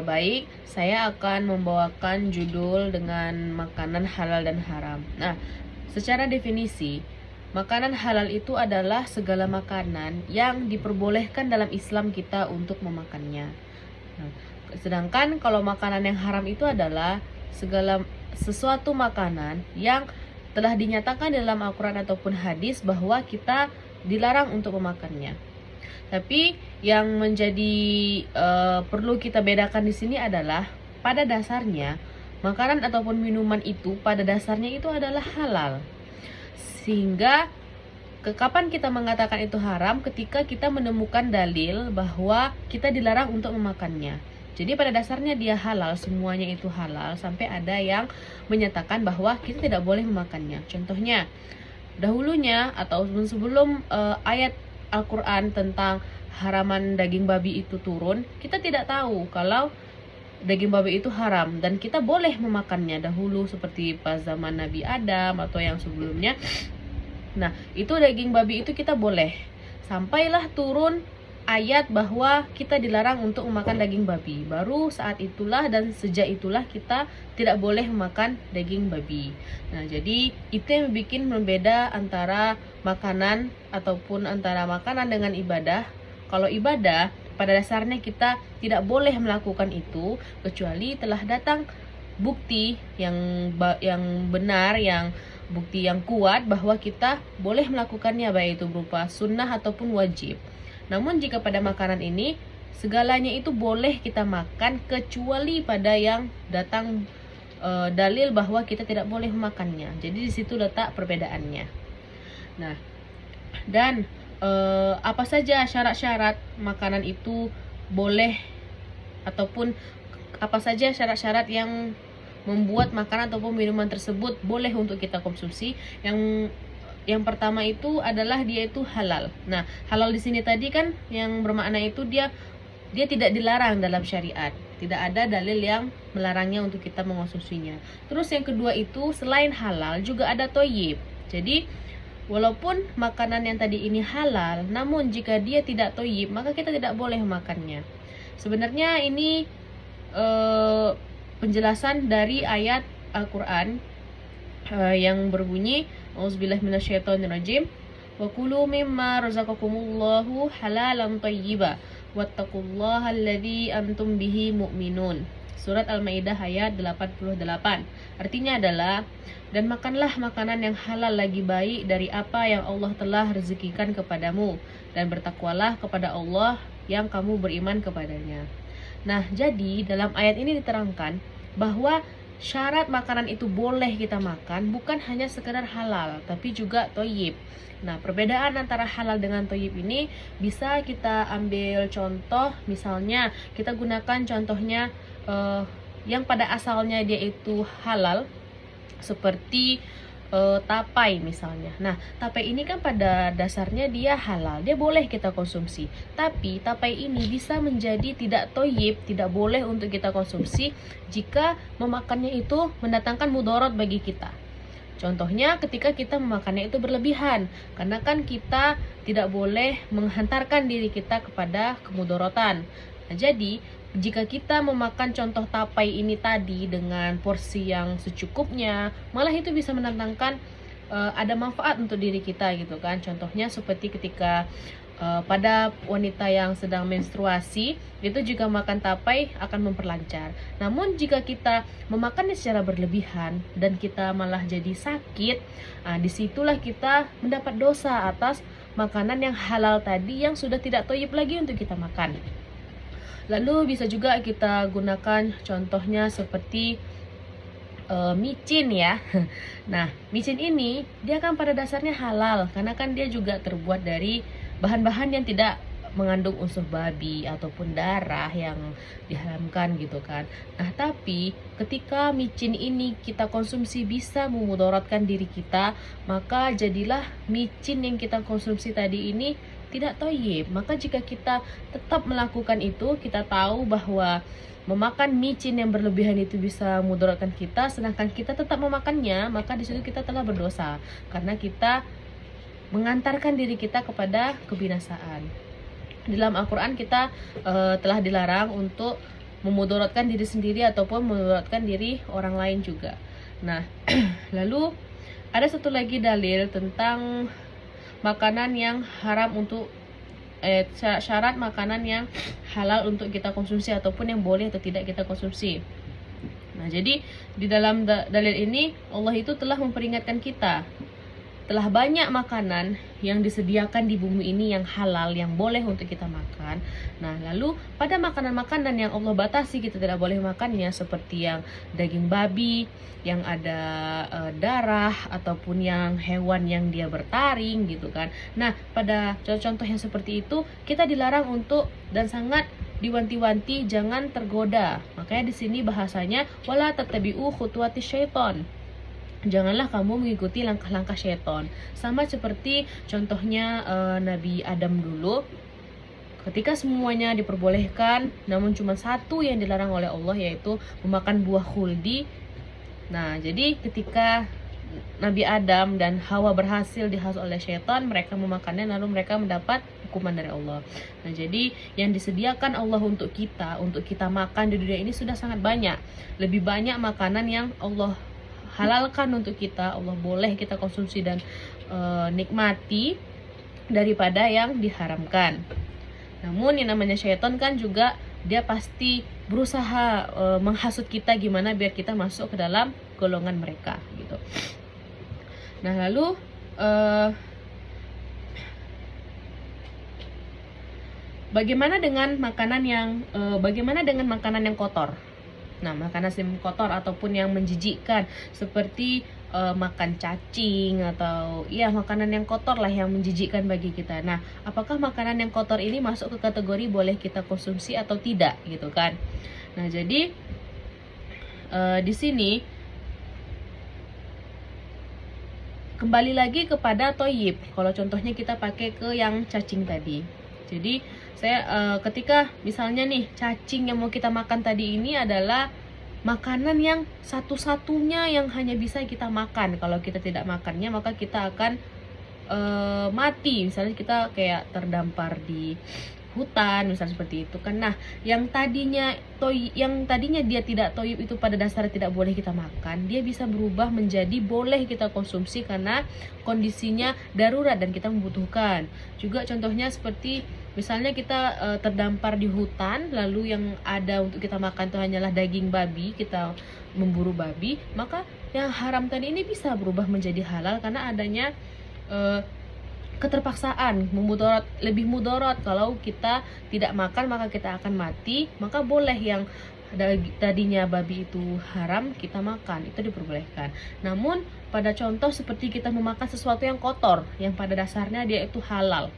baik, saya akan membawakan judul dengan makanan halal dan haram. Nah, secara definisi, makanan halal itu adalah segala makanan yang diperbolehkan dalam Islam kita untuk memakannya. Nah, sedangkan kalau makanan yang haram itu adalah segala sesuatu makanan yang telah dinyatakan dalam Al-Quran ataupun hadis bahwa kita dilarang untuk memakannya. Tapi yang menjadi perlu kita bedakan di sini adalah pada dasarnya makanan ataupun minuman itu pada dasarnya itu adalah halal. Sehingga kapan kita mengatakan itu haram? Ketika kita menemukan dalil bahwa kita dilarang untuk memakannya. Jadi pada dasarnya dia halal, semuanya itu halal sampai ada yang menyatakan bahwa kita tidak boleh memakannya. Contohnya, dahulunya atau sebelum ayat Al-Quran tentang haraman daging babi itu turun, kita tidak tahu kalau daging babi itu haram dan kita boleh memakannya dahulu seperti pas zaman Nabi Adam atau yang sebelumnya. Nah, itu daging babi itu kita boleh. Sampailah turun ayat bahwa kita dilarang untuk memakan daging babi. Baru saat itulah dan sejak itulah kita tidak boleh memakan daging babi. Nah, jadi itu yang bikin membeda antara makanan ataupun antara makanan dengan ibadah. Kalau ibadah, pada dasarnya kita tidak boleh melakukan itu kecuali telah datang bukti yang benar, yang bukti yang kuat bahwa kita boleh melakukannya, baik itu berupa sunnah ataupun wajib. Namun jika pada makanan ini segalanya itu boleh kita makan kecuali pada yang datang dalil bahwa kita tidak boleh memakannya. Jadi di situ letak perbedaannya. Nah, dan apa saja syarat-syarat makanan itu boleh ataupun apa saja syarat-syarat yang membuat makanan ataupun minuman tersebut boleh untuk kita konsumsi. Yang pertama itu adalah dia itu halal. Nah, halal di sini tadi kan yang bermakna itu dia tidak dilarang dalam syariat. Tidak ada dalil yang melarangnya untuk kita mengonsumsinya. Terus yang kedua itu selain halal juga ada thayyib. Jadi walaupun makanan yang tadi ini halal, namun jika dia tidak thayyib maka kita tidak boleh memakannya. Sebenarnya ini penjelasan dari ayat Al-Quran yang berbunyi Auzubillahi minasyaitonirrajim wa kulu mimma razaqakumullahu halalan thayyiba wattaqullaha alladzi antum bihi mu'minun. Surat Al-Maidah ayat 88. Artinya adalah, dan makanlah makanan yang halal lagi baik dari apa yang Allah telah rezekikan kepadamu, dan bertakwalah kepada Allah yang kamu beriman kepadanya. Nah, jadi dalam ayat ini diterangkan bahwa syarat makanan itu boleh kita makan bukan hanya sekedar halal, tapi juga thayyib. Nah, perbedaan antara halal dengan thayyib ini bisa kita ambil contoh, misalnya kita gunakan contohnya yang pada asalnya dia itu halal, seperti tapai misalnya. Nah, tapai ini kan pada dasarnya dia halal, dia boleh kita konsumsi. Tapi tapai ini bisa menjadi tidak thayyib, tidak boleh untuk kita konsumsi jika memakannya itu mendatangkan mudarat bagi kita. Contohnya ketika kita memakannya itu berlebihan, karena kan kita tidak boleh menghantarkan diri kita kepada kemudaratan. Nah, jadi jika kita memakan contoh tapai ini tadi dengan porsi yang secukupnya, malah itu bisa mendatangkan ada manfaat untuk diri kita gitu kan. Contohnya seperti ketika pada wanita yang sedang menstruasi, itu juga makan tapai akan memperlancar. Namun jika kita memakannya secara berlebihan dan kita malah jadi sakit, disitulah kita mendapat dosa atas makanan yang halal tadi yang sudah tidak thayyib lagi untuk kita makan. Lalu bisa juga kita gunakan contohnya seperti micin ya. Nah, micin ini dia kan pada dasarnya halal karena kan dia juga terbuat dari bahan-bahan yang tidak mengandung unsur babi ataupun darah yang diharamkan gitu kan. Nah, tapi ketika micin ini kita konsumsi bisa memudaratkan diri kita, maka jadilah micin yang kita konsumsi tadi ini tidak thayyib. Maka jika kita tetap melakukan itu, kita tahu bahwa memakan micin yang berlebihan itu bisa mudaratkan kita, sedangkan kita tetap memakannya, maka di situ kita telah berdosa karena kita mengantarkan diri kita kepada kebinasaan. Dalam Al-Quran kita telah dilarang untuk memudaratkan diri sendiri ataupun memudaratkan diri orang lain juga. Nah, lalu ada satu lagi dalil tentang makanan yang haram untuk syarat makanan yang halal untuk kita konsumsi ataupun yang boleh atau tidak kita konsumsi. Nah, jadi di dalam dalil ini Allah itu telah memperingatkan kita, telah banyak makanan yang disediakan di bumi ini yang halal, yang boleh untuk kita makan. Nah, lalu pada makanan-makanan yang Allah batasi kita tidak boleh makannya, seperti yang daging babi, yang ada darah, ataupun yang hewan yang dia bertaring gitu kan. Nah, pada contoh yang seperti itu kita dilarang untuk dan sangat diwanti-wanti jangan tergoda. Makanya di sini bahasanya wala tattabi'u khutuwati syaiton. Janganlah kamu mengikuti langkah-langkah syaitan. Sama seperti contohnya Nabi Adam dulu, ketika semuanya diperbolehkan, namun cuma satu yang dilarang oleh Allah, yaitu memakan buah khuldi. Nah, jadi ketika Nabi Adam dan Hawa berhasil dihasut oleh syaitan, mereka memakannya lalu mereka mendapat hukuman dari Allah. Nah, jadi yang disediakan Allah untuk kita makan di dunia ini sudah sangat banyak. Lebih banyak makanan yang Allah halalkan untuk kita, Allah boleh kita konsumsi dan nikmati daripada yang diharamkan. Namun yang namanya syaitan kan juga dia pasti berusaha menghasut kita gimana biar kita masuk ke dalam golongan mereka gitu. Nah, lalu bagaimana dengan makanan yang kotor? Nah, makanan yang kotor ataupun yang menjijikkan seperti makan cacing atau ya makanan yang kotor lah yang menjijikkan bagi kita. Nah, apakah makanan yang kotor ini masuk ke kategori boleh kita konsumsi atau tidak gitu kan? Nah, jadi di sini kembali lagi kepada toyib. Kalau contohnya kita pakai ke yang cacing tadi. Jadi saya ketika misalnya nih cacing yang mau kita makan tadi ini adalah makanan yang satu-satunya yang hanya bisa kita makan. Kalau kita tidak makannya maka kita akan mati. Misalnya kita kayak terdampar di hutan misalnya seperti itu kan. Nah, yang tadinya dia tidak toyib itu pada dasarnya tidak boleh kita makan, dia bisa berubah menjadi boleh kita konsumsi karena kondisinya darurat dan kita membutuhkan. Juga contohnya seperti misalnya kita terdampar di hutan, lalu yang ada untuk kita makan itu hanyalah daging babi, kita memburu babi, maka yang haram tadi ini bisa berubah menjadi halal karena adanya keterpaksaan, lebih mudarat. Kalau kita tidak makan maka kita akan mati, maka boleh yang tadinya babi itu haram kita makan, itu diperbolehkan. Namun pada contoh seperti kita memakan sesuatu yang kotor yang pada dasarnya dia itu halal,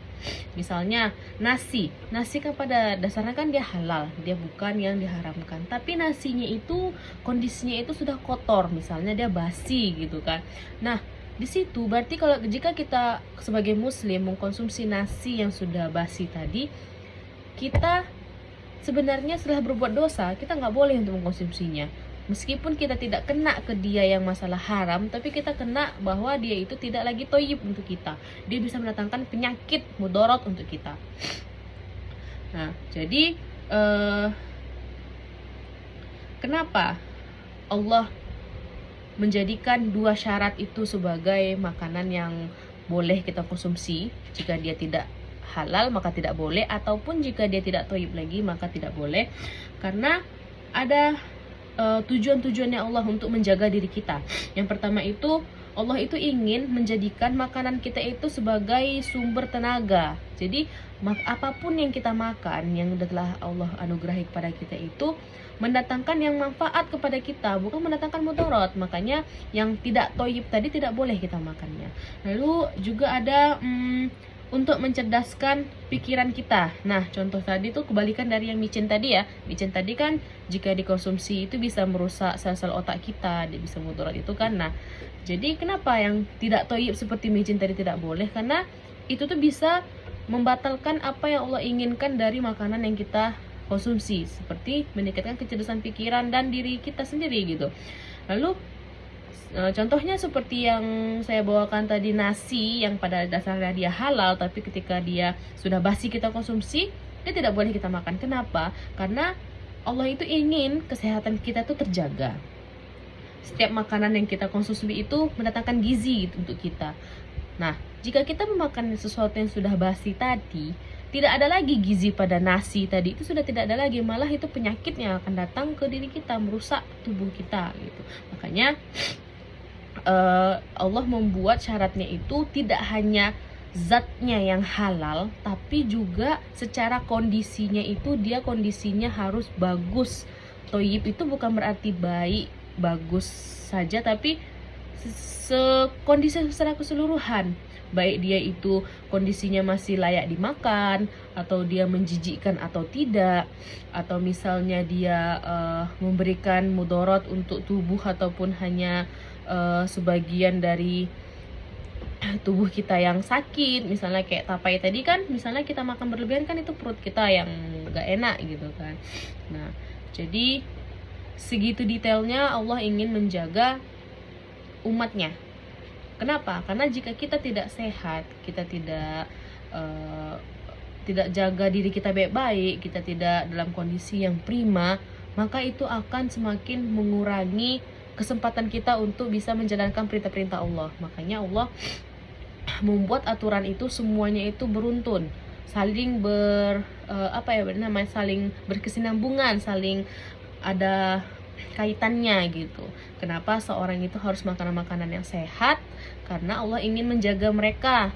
misalnya nasi kan pada dasarnya kan dia halal, dia bukan yang diharamkan, tapi nasinya itu kondisinya itu sudah kotor, misalnya dia basi gitu kan. Nah, di situ berarti kalau jika kita sebagai muslim mengkonsumsi nasi yang sudah basi tadi, kita sebenarnya setelah berbuat dosa, kita nggak boleh untuk mengkonsumsinya. Meskipun kita tidak kena ke dia yang masalah haram, tapi kita kena bahwa dia itu tidak lagi toyib untuk kita. Dia bisa mendatangkan penyakit mudarat untuk kita. Nah, jadi kenapa Allah menjadikan dua syarat itu sebagai makanan yang boleh kita konsumsi? Jika dia tidak halal maka tidak boleh, ataupun jika dia tidak toyib lagi maka tidak boleh, karena ada tujuan-tujuannya Allah untuk menjaga diri kita. Yang pertama itu Allah itu ingin menjadikan makanan kita itu sebagai sumber tenaga. Jadi apapun yang kita makan yang telah Allah anugerahi kepada kita itu mendatangkan yang manfaat kepada kita, bukan mendatangkan mudarat. Makanya yang tidak toyib tadi tidak boleh kita makannya. Lalu juga ada untuk mencerdaskan pikiran kita. Nah, contoh tadi tuh kebalikan dari yang micin tadi ya. Micin tadi kan jika dikonsumsi itu bisa merusak sel-sel otak kita, dia bisa mudarat itu kan. Nah, jadi kenapa yang tidak toyib seperti micin tadi tidak boleh? Karena itu tuh bisa membatalkan apa yang Allah inginkan dari makanan yang kita konsumsi, seperti meningkatkan kecerdasan pikiran dan diri kita sendiri gitu. Lalu contohnya seperti yang saya bawakan tadi, nasi yang pada dasarnya dia halal, tapi ketika dia sudah basi kita konsumsi, dia tidak boleh kita makan. Kenapa? Karena Allah itu ingin kesehatan kita tuh terjaga. Setiap makanan yang kita konsumsi itu mendatangkan gizi gitu untuk kita. Nah, jika kita memakan sesuatu yang sudah basi tadi, tidak ada lagi gizi pada nasi tadi, itu sudah tidak ada lagi, malah itu penyakit yang akan datang ke diri kita, merusak tubuh kita gitu. Makanya Allah membuat syaratnya itu tidak hanya zatnya yang halal, tapi juga secara kondisinya itu dia kondisinya harus bagus. Toyib itu bukan berarti baik, bagus saja, tapi kondisi secara keseluruhan, baik dia itu kondisinya masih layak dimakan, atau dia menjijikkan atau tidak, atau misalnya dia memberikan mudorot untuk tubuh ataupun hanya sebagian dari tubuh kita yang sakit. Misalnya kayak tapai tadi kan, misalnya kita makan berlebihan kan itu perut kita yang gak enak gitu kan. Nah, jadi segitu detailnya Allah ingin menjaga umatnya. Kenapa? Karena jika kita tidak sehat, kita tidak jaga diri kita baik-baik, kita tidak dalam kondisi yang prima, maka itu akan semakin mengurangi kesempatan kita untuk bisa menjalankan perintah-perintah Allah. Makanya Allah membuat aturan itu semuanya itu beruntun, saling saling berkesinambungan, saling ada kaitannya gitu. Kenapa seorang itu harus makan makanan yang sehat? Karena Allah ingin menjaga mereka,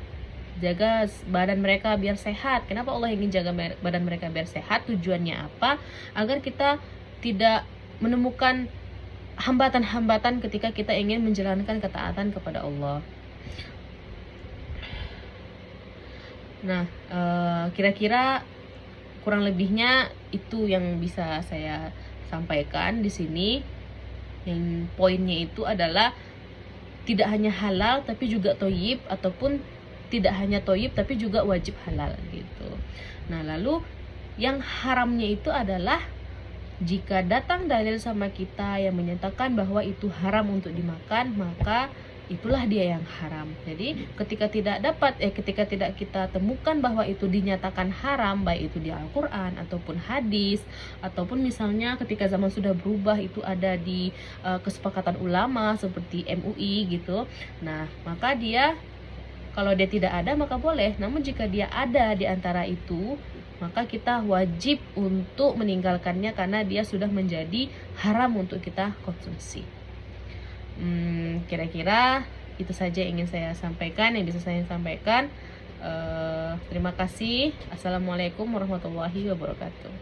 jaga badan mereka biar sehat. Kenapa Allah ingin jaga badan mereka biar sehat? Tujuannya apa? Agar kita tidak menemukan hambatan-hambatan ketika kita ingin menjalankan ketaatan kepada Allah. Nah, kira-kira kurang lebihnya itu yang bisa saya sampaikan di sini. Yang poinnya itu adalah tidak hanya halal tapi juga toyib, ataupun tidak hanya toyib tapi juga wajib halal gitu. Nah, lalu yang haramnya itu adalah jika datang dalil sama kita yang menyatakan bahwa itu haram untuk dimakan, maka itulah dia yang haram. Jadi ketika tidak kita temukan bahwa itu dinyatakan haram, baik itu di Al-Quran ataupun hadis, ataupun misalnya ketika zaman sudah berubah itu ada di kesepakatan ulama seperti MUI gitu. Nah, maka dia, kalau dia tidak ada maka boleh. Namun jika dia ada di antara itu, maka kita wajib untuk meninggalkannya karena dia sudah menjadi haram untuk kita konsumsi. Kira-kira itu saja yang ingin saya sampaikan, yang bisa saya sampaikan. Terima kasih. Assalamualaikum warahmatullahi wabarakatuh.